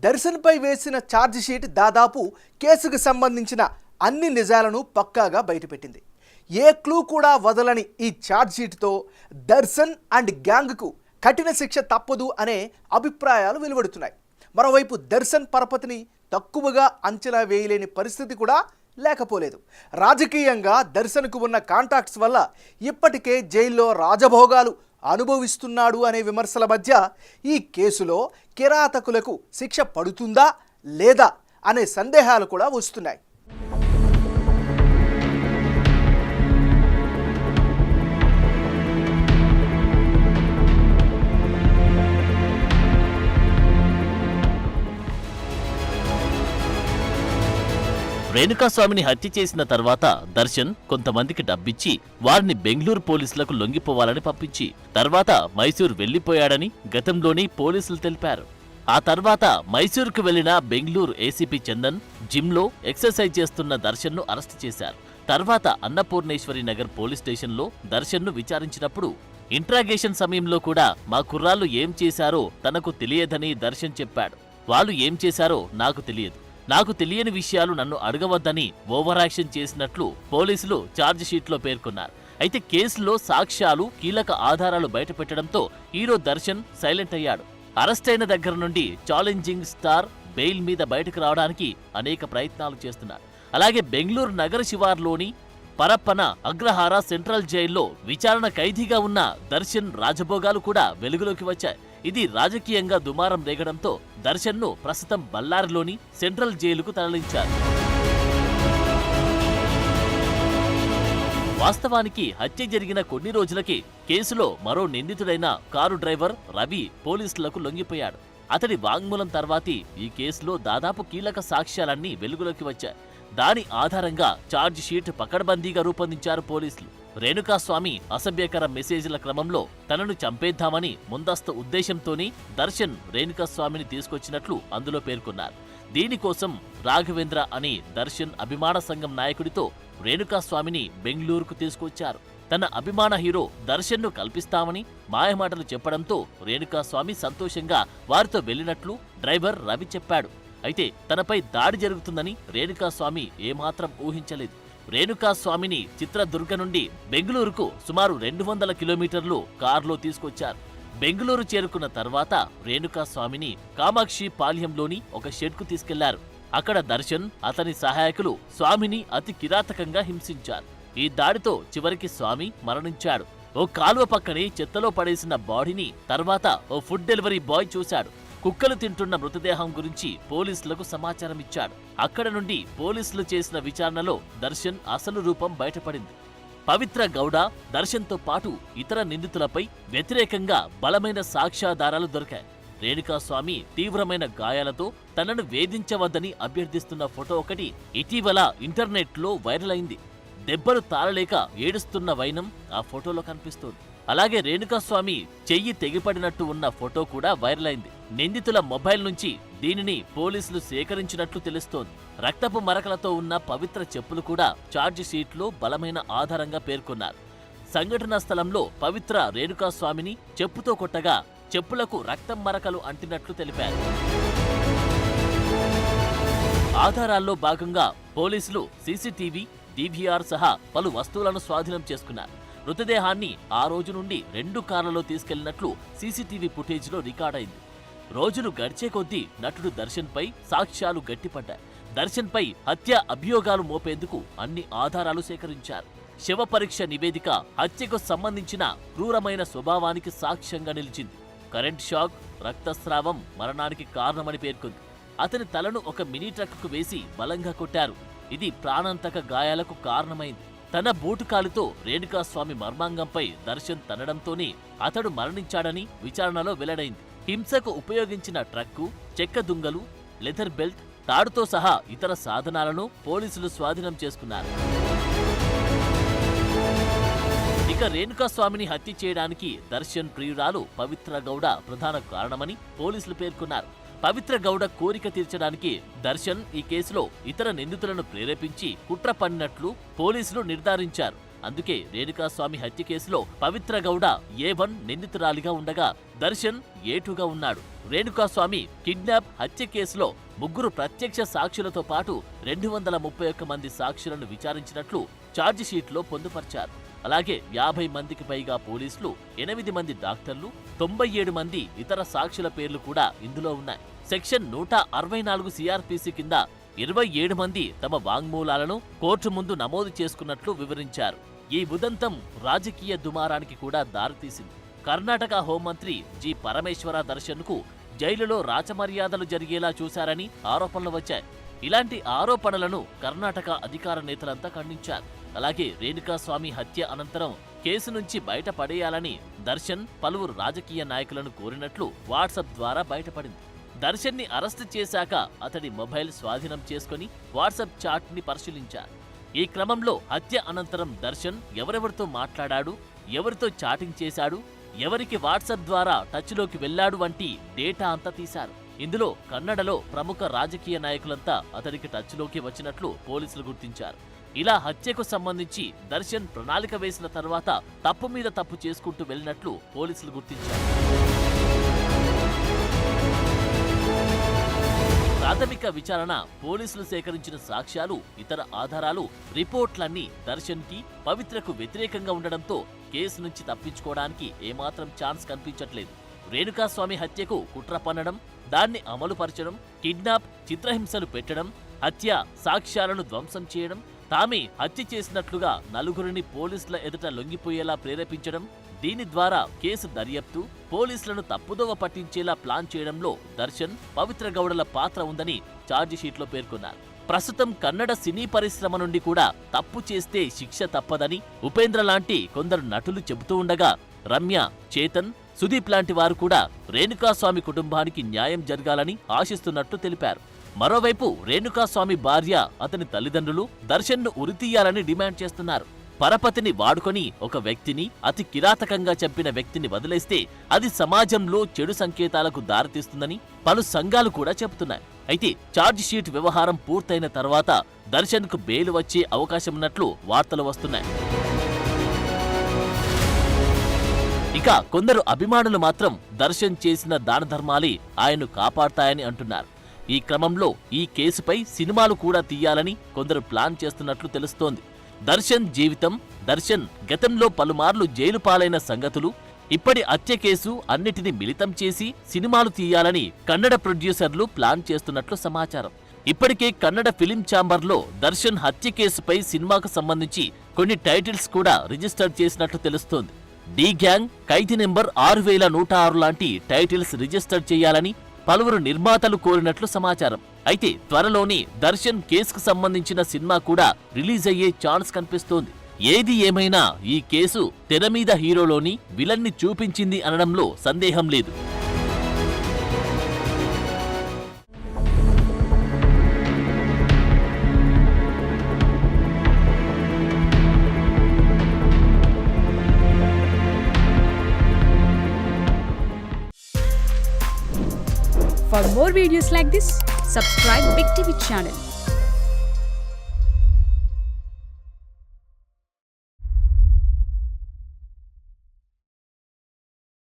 దర్శన్పై వేసిన ఛార్జిషీట్ దాదాపు కేసుకు సంబంధించిన అన్ని నిజాలను పక్కాగా బయటపెట్టింది. ఏ క్లూ కూడా వదలని ఈ ఛార్జిషీట్తో దర్శన్ అండ్ గ్యాంగ్కు కఠిన శిక్ష తప్పదు అనే అభిప్రాయాలు వెలువడుతున్నాయి. మరోవైపు దర్శన్ పరపతిని తక్కువగా అంచనా వేయలేని పరిస్థితి కూడా లేకపోలేదు. రాజకీయంగా దర్శన్కు ఉన్న కాంటాక్ట్స్ వల్ల ఇప్పటికే జైల్లో రాజభోగాలు అనుభవిస్తున్నాడు అనే విమర్శల మధ్య ఈ కేసులో కిరాతకులకు శిక్ష పడుతుందా లేదా అనే సందేహాలు కూడా వస్తున్నాయి. రేణుకాస్వామిని హత్య చేసిన తర్వాత దర్శన్ కొంతమందికి డబ్బిచ్చి వారిని బెంగళూరు పోలీసులకు లొంగిపోవాలని పంపించి తర్వాత మైసూర్ వెళ్లిపోయాడని గతంలోని పోలీసులు తెలిపారు. ఆ తర్వాత మైసూరుకు వెళ్లిన బెంగళూరు ఏసీపీ చందన్ జిమ్లో ఎక్సర్సైజ్ చేస్తున్న దర్శన్ను అరెస్టు చేశారు. తర్వాత అన్నపూర్ణేశ్వరి నగర్ పోలీస్ స్టేషన్లో దర్శన్ను విచారించినప్పుడు ఇంట్రాగేషన్ సమయంలో కూడా మా కుర్రాళ్లు ఏం చేశారో తనకు తెలియదని దర్శన్ చెప్పాడు. వాళ్ళు ఏం చేశారో నాకు తెలియదు, నాకు తెలియని విషయాలు నన్ను అడగవద్దని ఓవరాక్షన్ చేసినట్లు పోలీసులు ఛార్జిషీట్లో పేర్కొన్నారు. అయితే కేసులో సాక్ష్యాలు, కీలక ఆధారాలు బయటపెట్టడంతో హీరో దర్శన్ సైలెంట్ అయ్యాడు. అరెస్టైన దగ్గర నుండి ఛాలెంజింగ్ స్టార్ బెయిల్ మీద బయటకు రావడానికి అనేక ప్రయత్నాలు చేస్తున్నారు. అలాగే బెంగళూరు నగర శివార్లోని పరప్పన అగ్రహార సెంట్రల్ జైల్లో విచారణ ఖైదీగా ఉన్న దర్శన్ రాజభోగాలు కూడా వెలుగులోకి వచ్చాయి. ఇది రాజకీయంగా దుమారం రేగడంతో దర్శన్ను ప్రస్తుతం బళ్ళారిలోని సెంట్రల్ జైలుకు తరలించారు. వాస్తవానికి హత్య జరిగిన కొన్ని రోజులకే కేసులో మరో నిందితుడైన కారు డ్రైవర్ రవి పోలీసులకు లొంగిపోయాడు. అతడి వాంగ్మూలం తర్వాతి ఈ కేసులో దాదాపు కీలక సాక్ష్యాలన్నీ వెలుగులోకి వచ్చాయి. దాని ఆధారంగా ఛార్జ్ షీట్ పకడ్బందీగా రూపొందించారు పోలీసులు. రేణుకాస్వామి అసభ్యకర మెసేజ్ల క్రమంలో తనను చంపేద్దామని ముందస్తు ఉద్దేశంతోనే దర్శన్ రేణుకాస్వామిని తీసుకొచ్చినట్లు అందులో పేర్కొన్నారు. దీనికోసం రాఘవేంద్ర అనే దర్శన్ అభిమాన సంఘం నాయకుడితో రేణుకాస్వామిని బెంగళూరుకు తీసుకొచ్చారు. తన అభిమాన హీరో దర్శన్ను కల్పిస్తామని మాయమాటలు చెప్పడంతో రేణుకాస్వామి సంతోషంగా వారితో వెళ్లినట్లు డ్రైవర్ రవి చెప్పాడు. అయితే తనపై దాడి జరుగుతుందని రేణుకాస్వామి ఏమాత్రం ఊహించలేదు. రేణుకాస్వామిని చిత్రదుర్గ నుండి బెంగళూరుకు సుమారు 200 కిలోమీటర్లు కారులో తీసుకొచ్చారు. బెంగళూరు చేరుకున్న తర్వాత రేణుకాస్వామిని కామాక్షి పాల్యంలోని ఒక షెడ్కు తీసుకెళ్లారు. అక్కడ దర్శన్, అతని సహాయకులు స్వామిని అతి కిరాతకంగా హింసించారు. ఈ దాడితో చివరికి స్వామి మరణించాడు. ఓ కాలువ పక్కనే చెత్తలో పడేసిన బాడీని తర్వాత ఓ ఫుడ్ డెలివరీ బాయ్ చూశాడు. కుక్కలు తింటున్న మృతదేహం గురించి పోలీసులకు సమాచారం ఇచ్చాడు. అక్కడ నుండి పోలీసులు చేసిన విచారణలో దర్శన్ అసలు రూపం బయటపడింది. పవిత్ర గౌడ, దర్శన్తో పాటు ఇతర నిందితులపై వ్యతిరేకంగా బలమైన సాక్ష్యాధారాలు దొరికాయి. రేణుకాస్వామి తీవ్రమైన గాయాలతో తనను వేధించవద్దని అభ్యర్థిస్తున్న ఫోటో ఒకటి ఇటీవల ఇంటర్నెట్లో వైరల్ అయింది. దెబ్బలు తాళలేక ఏడుస్తున్న వైనం ఆ ఫోటోలో కనిపిస్తోంది. అలాగే రేణుకాస్వామి చెయ్యి తెగిపడినట్టు ఉన్న ఫోటో కూడా వైరల్ అయింది. నిందితుల మొబైల్ నుంచి దీనిని పోలీసులు సేకరించినట్లు తెలుస్తోంది. రక్తపు మరకలతో ఉన్న పవిత్ర చెప్పులు కూడా ఛార్జ్ షీట్లో బలమైన ఆధారంగా పేర్కొన్నారు. సంఘటనా స్థలంలో పవిత్ర రేణుకాస్వామిని చెప్పుతో కొట్టగా చెప్పులకు రక్తం మరకలు అంటినట్లు తెలిపారు. ఆధారాల్లో భాగంగా పోలీసులు సీసీటీవీ, డీవీఆర్ సహా పలు వస్తువులను స్వాధీనం చేసుకున్నారు. మృతదేహాన్ని ఆ రోజు నుండి 2 కార్లలో తీసుకెళ్లినట్లు సీసీటీవీ ఫుటేజ్లో రికార్డైంది. రోజులు గడిచే కొద్దీ నటుడు దర్శన్పై సాక్ష్యాలు గట్టిపడ్డాయి. దర్శన్పై హత్య అభియోగాలు మోపేందుకు అన్ని ఆధారాలు సేకరించారు. శవ పరీక్ష నివేదిక హత్యకు సంబంధించిన క్రూరమైన స్వభావానికి సాక్ష్యంగా నిలిచింది. కరెంట్ షాక్, రక్తస్రావం మరణానికి కారణమని పేర్కొంది. అతని తలను ఒక మినీ ట్రక్కుకు వేసి బలంగా కొట్టారు. ఇది ప్రాణాంతక గాయాలకు కారణమైంది. తన బూటుకాలుతో రేణుకాస్వామి మర్మాంగంపై దర్శన్ తనడంతోనే అతడు మరణించాడని విచారణలో వెల్లడైంది. హింసకు ఉపయోగించిన ట్రక్కు, చెక్క దుంగలు, లెదర్ బెల్ట్, తాడుతో సహా ఇతర సాధనాలను పోలీసులు స్వాధీనం చేసుకున్నారు. ఇక రేణుకాస్వామిని హత్య చేయడానికి దర్శన్ ప్రియురాలు పవిత్ర గౌడ ప్రధాన కారణమని పోలీసులు పేర్కొన్నారు. పవిత్ర గౌడ కోరిక తీర్చడానికి దర్శన్ ఈ కేసులో ఇతర నిందితులను ప్రేరేపించి కుట్ర పన్నినట్లు పోలీసులు నిర్ధారించారు. అందుకే రేణుకాస్వామి హత్య కేసులో పవిత్ర గౌడ A1 నిందితురాలిగా ఉండగా దర్శన్ A2గా ఉన్నాడు. రేణుకాస్వామి కిడ్నాప్ హత్య కేసులో 3 ప్రత్యక్ష సాక్షులతో పాటు 231 మంది సాక్షులను విచారించినట్లు ఛార్జిషీట్లో పొందుపర్చారు. అలాగే 50 మందికి పైగా పోలీసులు, 8 మంది డాక్టర్లు, 97 మంది ఇతర సాక్షుల పేర్లు కూడా ఇందులో ఉన్నాయి. సెక్షన్ 164 సిఆర్పిసి కింద 27 మంది తమ వాంగ్మూలాలను కోర్టు ముందు నమోదు చేసుకున్నట్లు వివరించారు. ఈ ఉదంతం రాజకీయ దుమారానికి కూడా దారితీసింది. కర్ణాటక హోంమంత్రి జి పరమేశ్వర దర్శన్కు జైలులో రాచమర్యాదలు జరిగేలా చూశారని ఆరోపణలు వచ్చాయి. ఇలాంటి ఆరోపణలను కర్ణాటక అధికార నేతలంతా ఖండించారు. అలాగే రేణుకాస్వామి హత్య అనంతరం కేసు నుంచి బయటపడేయాలని దర్శన్ పలువురు రాజకీయ నాయకులను కోరినట్లు వాట్సాప్ ద్వారా బయటపడింది. దర్శన్ ని అరెస్టు చేశాక అతడి మొబైల్ స్వాధీనం చేసుకుని వాట్సాప్ చాట్ ని పరిశీలించారు. ఈ క్రమంలో హత్య అనంతరం దర్శన్ ఎవరెవరితో మాట్లాడాడు, ఎవరితో చాటింగ్ చేశాడు, ఎవరికి వాట్సాప్ ద్వారా టచ్లోకి వెళ్లాడు వంటి డేటా అంతా తీశారు. ఇందులో కన్నడలో ప్రముఖ రాజకీయ నాయకులంతా అతడికి టచ్లోకి వచ్చినట్లు పోలీసులు గుర్తించారు. ఇలా హత్యకు సంబంధించి దర్శన్ ప్రణాళిక వేసిన తర్వాత తప్పు మీద తప్పు చేసుకుంటూ వెళ్లినట్లు పోలీసులు గుర్తించారు. ప్రాథమిక విచారణ, పోలీసులు సేకరించిన సాక్ష్యాలు, ఇతర ఆధారాలు, రిపోర్ట్లన్నీ దర్శన్ కి పవిత్రకు వ్యతిరేకంగా ఉండడంతో కేసు నుంచి తప్పించుకోవడానికి ఏమాత్రం ఛాన్స్ కనిపించట్లేదు. రేణుకాస్వామి హత్యకు కుట్ర పన్నడం, దాన్ని అమలుపరచడం, కిడ్నాప్, చిత్రహింసలు పెట్టడం, హత్య సాక్ష్యాలను ధ్వంసం చేయడం, తామే హత్య చేసినట్లుగా నలుగురిని పోలీసుల ఎదుట లొంగిపోయేలా ప్రేరేపించడం, దీని ద్వారా కేసు దర్యాప్తు, పోలీసులను తప్పుదోవ పట్టించేలా ప్లాన్ చేయడంలో దర్శన్, పవిత్ర గౌడల పాత్ర ఉందని ఛార్జిషీట్లో పేర్కొన్నారు. ప్రస్తుతం కన్నడ సినీ పరిశ్రమ నుండి కూడా తప్పు చేస్తే శిక్ష తప్పదని ఉపేంద్ర లాంటి కొందరు నటులు చెబుతూ ఉండగా, రమ్య, చేతన్, సుదీప్ లాంటి వారు కూడా రేణుకాస్వామి కుటుంబానికి న్యాయం జరగాలని ఆశిస్తున్నట్టు తెలిపారు. మరోవైపు రేణుకాస్వామి భార్య, అతని తల్లిదండ్రులు దర్శన్ను ఉరితీయాలని డిమాండ్ చేస్తున్నారు. పరపతిని వాడుకొని ఒక వ్యక్తిని, అతి కిరాతకంగా చంపిన వ్యక్తిని వదిలేస్తే అది సమాజంలో చెడు సంకేతాలకు దారితీస్తుందని పలు సంఘాలు కూడా చెబుతున్నాయి. అయితే ఛార్జిషీట్ వ్యవహారం పూర్తయిన తర్వాత దర్శన్కు బెయిల్ వచ్చే అవకాశమున్నట్లు వార్తలు వస్తున్నాయి. ఇక కొందరు అభిమానులు మాత్రం దర్శన్ చేసిన దాన ధర్మాలే ఆయన్ను కాపాడతాయని అంటున్నారు. ఈ క్రమంలో ఈ కేసుపై సినిమాలు కూడా తీయాలని కొందరు ప్లాన్ చేస్తున్నట్లు తెలుస్తోంది. దర్శన్ జీవితం, దర్శన్ గతంలో పలుమార్లు జైలు పాలైన సంగతులు, ఇప్పటి హత్య కేసు అన్నిటిని మిళితం చేసి సినిమాలు తీయాలని కన్నడ ప్రొడ్యూసర్లు ప్లాన్ చేస్తున్నట్లు సమాచారం. ఇప్పటికే కన్నడ ఫిలిం ఛాంబర్లో దర్శన్ హత్య కేసుపై సినిమాకు సంబంధించి కొన్ని టైటిల్స్ కూడా రిజిస్టర్ చేసినట్లు తెలుస్తోంది. డి గ్యాంగ్, ఖైదీ నెంబర్ 6106 లాంటి టైటిల్స్ రిజిస్టర్ చేయాలని పలువురు నిర్మాతలు కోరినట్లు సమాచారం. అయితే త్వరలోనే దర్శన్ కేసుకు సంబంధించిన సినిమా కూడా రిలీజ్ అయ్యే ఛాన్స్ కనిపిస్తోంది. ఏది ఏమైనా ఈ కేసు తెర మీద హీరోలోని విలన్ని చూపించింది అనడంలో సందేహం లేదు. For more videos like this, subscribe Big TV channel.